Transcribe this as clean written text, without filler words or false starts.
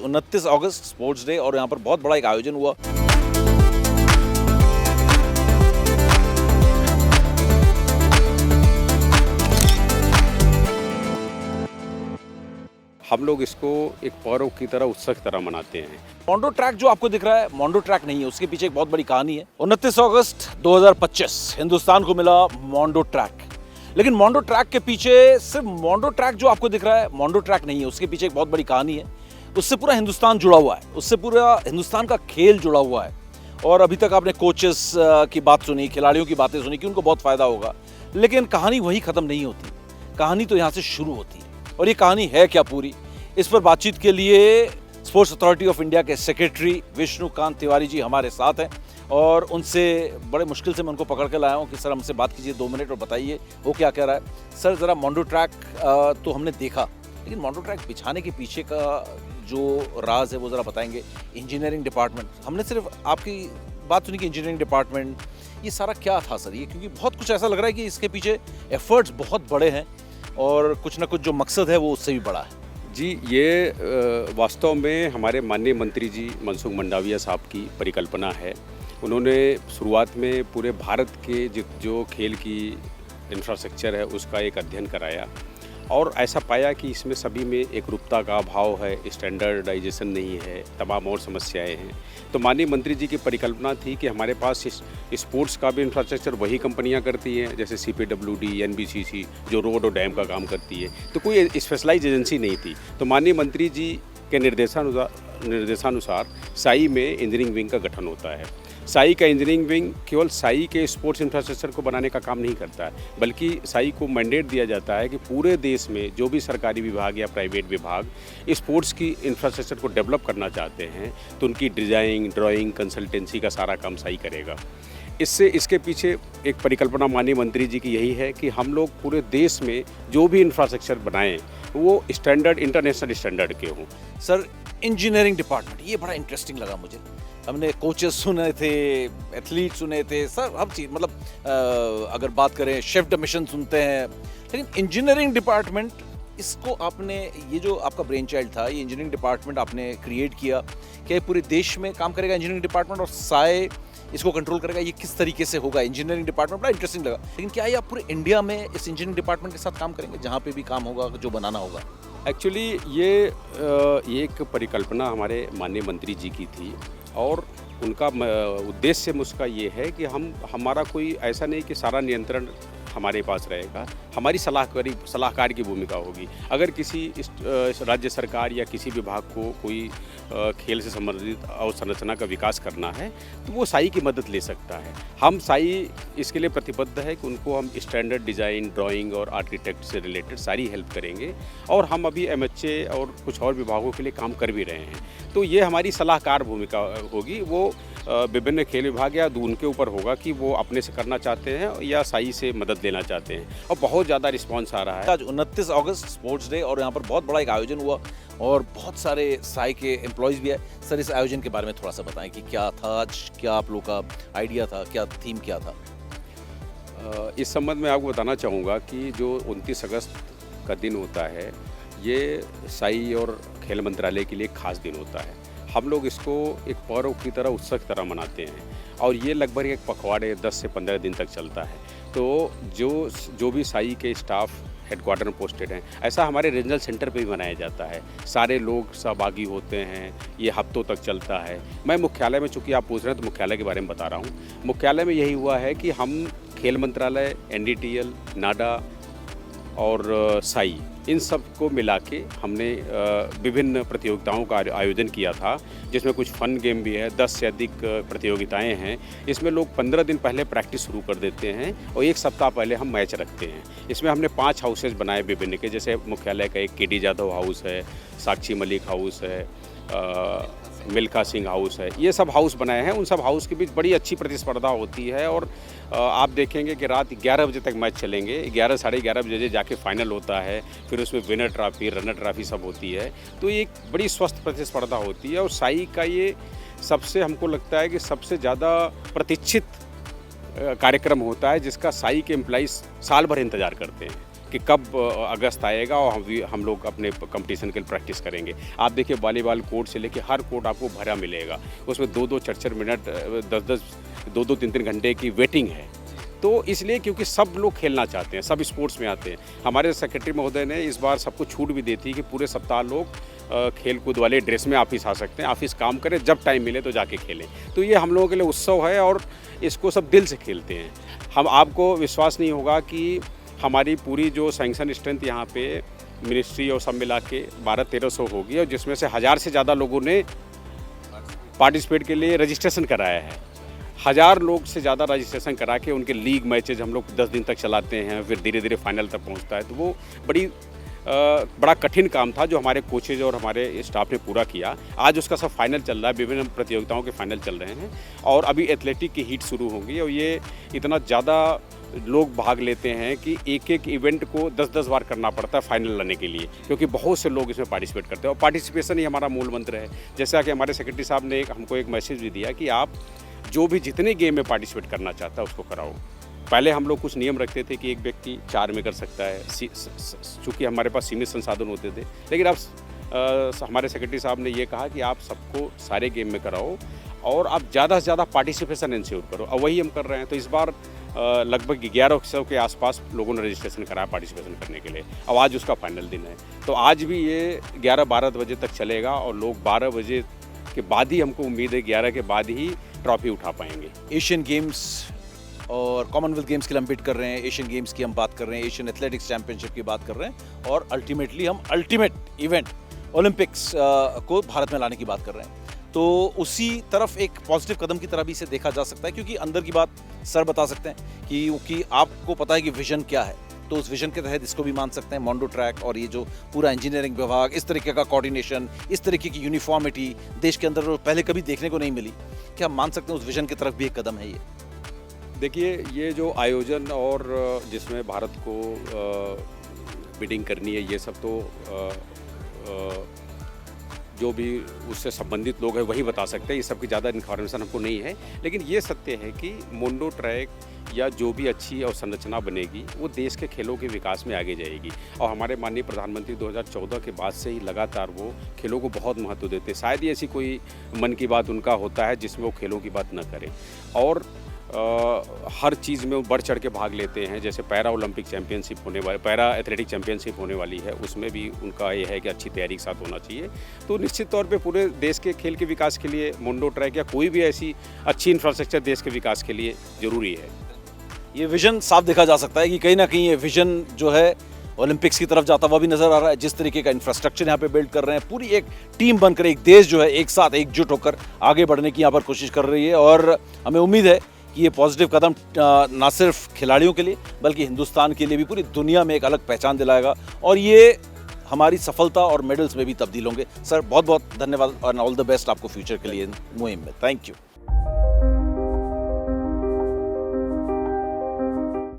29 अगस्त sports day और यहाँ पर बहुत बड़ा एक आयोजन हुआ। हम लोग इसको एक पर्व की तरह, उत्सव की तरह मनाते हैं। मोंडो ट्रैक जो आपको दिख रहा है, मोंडो ट्रैक नहीं है, उसके पीछे एक बहुत बड़ी कहानी है। 29 अगस्त 2025 हिंदुस्तान को मिला मोंडो ट्रैक। लेकिन मोंडो ट्रैक के पीछे, सिर्फ मोंडो ट्रैक जो आपको दिख रहा है, मोंडो ट्रैक नहीं है, उसके पीछे एक बहुत बड़ी कहानी है। उससे पूरा हिंदुस्तान जुड़ा हुआ है, उससे पूरा हिंदुस्तान का खेल जुड़ा हुआ है। और अभी तक आपने कोचेस की बात सुनी, खिलाड़ियों की बातें सुनी कि उनको बहुत फायदा होगा, लेकिन कहानी वहीं खत्म नहीं होती। कहानी तो यहाँ से शुरू होती है। और ये कहानी है क्या पूरी, इस पर बातचीत के लिए स्पोर्ट्स अथॉरिटी ऑफ इंडिया के सेक्रेटरी विष्णुकांत तिवारी जी हमारे साथ हैं। और उनसे बड़े मुश्किल से मैं उनको पकड़ के लाया हूँ कि सर हमसे बात कीजिए 2 मिनट और बताइए वो क्या कह रहा है। सर ज़रा मोंडो ट्रैक तो हमने देखा, लेकिन मोंडो ट्रैक बिछाने के पीछे का जो राज है वो ज़रा बताएंगे। इंजीनियरिंग डिपार्टमेंट, हमने सिर्फ आपकी बात सुनी कि इंजीनियरिंग डिपार्टमेंट, ये सारा क्या था सर? ये क्योंकि बहुत कुछ ऐसा लग रहा है कि इसके पीछे एफर्ट्स बहुत बड़े हैं और कुछ ना कुछ जो मकसद है वो उससे भी बड़ा है। जी, ये वास्तव में हमारे माननीय मंत्री जी मनसुख मंडाविया साहब की परिकल्पना है। उन्होंने शुरुआत में पूरे भारत के जो खेल की इंफ्रास्ट्रक्चर है उसका एक अध्ययन कराया और ऐसा पाया कि इसमें सभी में एकरूपता का अभाव है, स्टैंडर्डाइजेशन नहीं है, तमाम और समस्याएं हैं। तो माननीय मंत्री जी की परिकल्पना थी कि हमारे पास स्पोर्ट्स का भी इंफ्रास्ट्रक्चर वही कंपनियां करती हैं, जैसे CPWD, NBCC जो रोड और डैम का काम करती है, तो कोई स्पेशलाइज एजेंसी नहीं थी। तो माननीय मंत्री जी के निर्देशानुसार साई में इंजीनियरिंग विंग का गठन होता है। साई का इंजीनियरिंग विंग केवल साई के स्पोर्ट्स इंफ्रास्ट्रक्चर को बनाने का काम नहीं करता है, बल्कि साई को मैंडेट दिया जाता है कि पूरे देश में जो भी सरकारी विभाग या प्राइवेट विभाग स्पोर्ट्स की इंफ्रास्ट्रक्चर को डेवलप करना चाहते हैं तो उनकी डिज़ाइन, ड्राइंग, कंसल्टेंसी का सारा काम साई करेगा। इसके पीछे एक परिकल्पना माननीय मंत्री जी की यही है कि हम लोग पूरे देश में जो भी इंफ्रास्ट्रक्चर बनाएं वो स्टैंडर्ड, इंटरनेशनल स्टैंडर्ड के हों। सर, इंजीनियरिंग डिपार्टमेंट, ये बड़ा इंटरेस्टिंग लगा मुझे। हमने कोचेस सुने थे, एथलीट सुने थे, सर हर चीज़, मतलब अगर बात करें शेफ द मिशन सुनते हैं, लेकिन इंजीनियरिंग डिपार्टमेंट, इसको आपने, ये जो आपका ब्रेन चाइल्ड था, ये इंजीनियरिंग डिपार्टमेंट आपने क्रिएट किया, क्या ये पूरे देश में काम करेगा इंजीनियरिंग डिपार्टमेंट और साए इसको कंट्रोल करेगा? ये किस तरीके से होगा? इंजीनियरिंग डिपार्टमेंट बड़ा इंटरेस्टिंग लगा, लेकिन क्या ये आप पूरे इंडिया में इस इंजीनियरिंग डिपार्टमेंट के साथ काम करेंगे जहाँ पे भी काम होगा, जो बनाना होगा? एक्चुअली ये एक परिकल्पना हमारे माननीय मंत्री जी की थी और उनका उद्देश्य उसका ये है कि हमारा कोई ऐसा नहीं कि सारा नियंत्रण हमारे पास रहेगा, हमारी सलाहकार की भूमिका होगी। अगर किसी राज्य सरकार या किसी विभाग को कोई खेल से संबंधित अवसंरचना का विकास करना है तो वो साई की मदद ले सकता है। हम साई इसके लिए प्रतिबद्ध है कि उनको हम स्टैंडर्ड डिज़ाइन, ड्राइंग और आर्किटेक्ट से रिलेटेड सारी हेल्प करेंगे और हम अभी MHA और कुछ और विभागों के लिए काम कर भी रहे हैं। तो ये हमारी सलाहकार भूमिका होगी। वो विभिन्न खेल विभाग या उनके ऊपर होगा कि वो अपने से करना चाहते हैं या साई से मदद लेना चाहते हैं, और बहुत ज़्यादा रिस्पांस आ रहा है। आज 29 अगस्त स्पोर्ट्स डे और यहाँ पर बहुत बड़ा एक आयोजन हुआ और बहुत सारे साई के एम्प्लॉयज़ भी आए। सर, इस आयोजन के बारे में थोड़ा सा बताएं कि क्या था आज, क्या आप लोग का आइडिया था, क्या थीम क्या था? इस संबंध में आपको बताना चाहूँगा कि जो 29 अगस्त का दिन होता है, ये साई और खेल मंत्रालय के लिए खास दिन होता है। हम लोग इसको एक पर्व की तरह, उत्सव की तरह मनाते हैं और ये लगभग एक पखवाड़े 10 से 15 दिन तक चलता है। तो जो भी साई के स्टाफ हेडक्वार्टर में पोस्टेड हैं, ऐसा हमारे रीजनल सेंटर पे भी मनाया जाता है। सारे लोग सहभागी होते हैं, ये हफ्तों तक चलता है। मैं मुख्यालय में, चूँकि आप पूछ रहे हैं तो मुख्यालय के बारे में बता रहा हूँ। मुख्यालय में यही हुआ है कि हम खेल मंत्रालय, NDTL, नाडा और साई, इन सब को मिला के हमने विभिन्न प्रतियोगिताओं का आयोजन किया था, जिसमें कुछ फन गेम भी है। 10 से अधिक प्रतियोगिताएं हैं। इसमें लोग 15 दिन पहले प्रैक्टिस शुरू कर देते हैं और 1 सप्ताह पहले हम मैच रखते हैं। इसमें हमने 5 हाउसेज बनाए विभिन्न के, जैसे मुख्यालय का एक KD जाधव हाउस है, साक्षी मलिक हाउस है, मिल्खा सिंह हाउस है। ये सब हाउस बनाए हैं। उन सब हाउस के बीच बड़ी अच्छी प्रतिस्पर्धा होती है और आप देखेंगे कि रात 11 बजे तक मैच चलेंगे। 11 साढ़े 11 बजे जाके फाइनल होता है, फिर उसमें विनर ट्रॉफी, रनर ट्रॉफी सब होती है। तो ये एक बड़ी स्वस्थ प्रतिस्पर्धा होती है और साई का ये सबसे, हमको लगता है कि सबसे ज़्यादा प्रतीक्षित कार्यक्रम होता है, जिसका साई के एम्प्लॉइज साल भर इंतज़ार करते हैं कि कब अगस्त आएगा और हम लोग अपने कंपटीशन के लिए प्रैक्टिस करेंगे। आप देखिए वॉलीबॉल कोर्ट से लेके हर कोर्ट आपको भरा मिलेगा, उसमें 2-2 4-4 मिनट 10-10 2-2 3-3 घंटे की वेटिंग है। तो इसलिए क्योंकि सब लोग खेलना चाहते हैं, सब स्पोर्ट्स में आते हैं। हमारे सेक्रेटरी महोदय ने इस बार सबको छूट भी दी थी कि पूरे सप्ताह लोग खेल कूद वाले ड्रेस में ऑफिस आ सकते हैं, ऑफिस काम करें, जब टाइम मिले तो जाके खेलें। तो ये हम लोगों के लिए उत्सव है और इसको सब दिल से खेलते हैं। हम आपको विश्वास नहीं होगा कि हमारी पूरी जो सैंक्शन स्ट्रेंथ यहाँ पे मिनिस्ट्री और सब मिला के 1200-1300 होगी और जिसमें से 1000 से ज़्यादा लोगों ने पार्टिसिपेट के लिए रजिस्ट्रेशन कराया है। 1000 लोग से ज़्यादा रजिस्ट्रेशन करा के उनके लीग मैचेज हम लोग 10 दिन तक चलाते हैं, फिर धीरे धीरे फाइनल तक पहुंचता है। तो वो बड़ा कठिन काम था जो हमारे कोचेज और हमारे स्टाफ ने पूरा किया। आज उसका सब फाइनल चल रहा है, विभिन्न प्रतियोगिताओं के फाइनल चल रहे हैं और अभी एथलेटिक की हीट शुरू होंगी और ये इतना ज़्यादा लोग भाग लेते हैं कि एक इवेंट को 10-10 बार करना पड़ता है फाइनल लाने के लिए, क्योंकि बहुत से लोग इसमें पार्टिसिपेट करते हैं और पार्टिसिपेशन ही हमारा मूल मंत्र है। जैसा कि हमारे सेक्रेटरी साहब ने हमको एक मैसेज भी दिया कि आप जो भी जितने गेम में पार्टिसिपेट करना चाहता है उसको कराओ। पहले हम लोग कुछ नियम रखते थे कि एक व्यक्ति 4 में कर सकता है, चूँकि हमारे पास सीमित संसाधन होते थे, लेकिन अब हमारे सेक्रेटरी साहब ने ये कहा कि आप सबको सारे गेम में कराओ और आप ज़्यादा से ज़्यादा पार्टिसिपेशन इंश्योर करो और वही हम कर रहे हैं। तो इस बार लगभग 1100 के आसपास लोगों ने रजिस्ट्रेशन कराया पार्टिसिपेशन करने के लिए। अब आज उसका फाइनल दिन है, तो आज भी ये 11-12 बजे तक चलेगा और लोग 12 बजे के बाद ही, हमको उम्मीद है 11 के बाद ही ट्रॉफी उठा पाएंगे। एशियन गेम्स और कॉमनवेल्थ गेम्स की हम बिट कर रहे हैं, एशियन गेम्स की हम बात कर रहे हैं, एशियन एथलेटिक्स चैंपियनशिप की बात कर रहे हैं और अल्टीमेटली हम अल्टीमेट इवेंट ओलंपिक्स को भारत में लाने की बात कर रहे हैं। तो उसी तरफ एक पॉजिटिव कदम की तरह भी इसे देखा जा सकता है, क्योंकि अंदर की बात सर बता सकते हैं कि क्योंकि आपको पता है कि विजन क्या है, तो उस विजन के तहत इसको भी मान सकते हैं। मोंडो ट्रैक और ये जो पूरा इंजीनियरिंग विभाग, इस तरीके का कोऑर्डिनेशन, इस तरीके की यूनिफॉर्मिटी देश के अंदर पहले कभी देखने को नहीं मिली। क्या हम मान सकते हैं उस विजन की तरफ भी एक कदम है ये? देखिए, ये जो आयोजन और जिसमें भारत को बिडिंग करनी है, ये सब तो जो भी उससे संबंधित लोग हैं वही बता सकते हैं, ये सब की ज़्यादा इन्फॉर्मेशन हमको नहीं है। लेकिन ये सत्य है कि मोंडो ट्रैक या जो भी अच्छी और संरचना बनेगी वो देश के खेलों के विकास में आगे जाएगी। और हमारे माननीय प्रधानमंत्री 2014 के बाद से ही लगातार वो खेलों को बहुत महत्व देते हैं। शायद ही ऐसी कोई मन की बात उनका होता है जिसमें वो खेलों की बात न करें और हर चीज़ में वो बढ़ चढ़ के भाग लेते हैं। जैसे पैरा ओलंपिक चैंपियनशिप होने वाली, पैरा एथलेटिक चैंपियनशिप होने वाली है, उसमें भी उनका ये है कि अच्छी तैयारी के साथ होना चाहिए। तो निश्चित तौर पे पूरे देश के खेल के विकास के लिए मोंडो ट्रैक या कोई भी ऐसी अच्छी इंफ्रास्ट्रक्चर देश के विकास के लिए ज़रूरी है। ये विजन साफ देखा जा सकता है कि कहीं ना कहीं ये विजन जो है ओलंपिक्स की तरफ जाता हुआ भी नजर आ रहा है। जिस तरीके का इंफ्रास्ट्रक्चर यहाँ पे बिल्ड कर रहे हैं, पूरी एक टीम बनकर, एक देश जो है एक साथ एकजुट होकर आगे बढ़ने की यहाँ पर कोशिश कर रही है और हमें उम्मीद है कि ये पॉजिटिव कदम ना सिर्फ खिलाड़ियों के लिए बल्कि हिंदुस्तान के लिए भी पूरी दुनिया में एक अलग पहचान दिलाएगा और ये हमारी सफलता और मेडल्स में भी तब्दील होंगे। सर बहुत बहुत धन्यवाद और ऑल द बेस्ट आपको फ्यूचर के लिए मुहिम में। Thank you.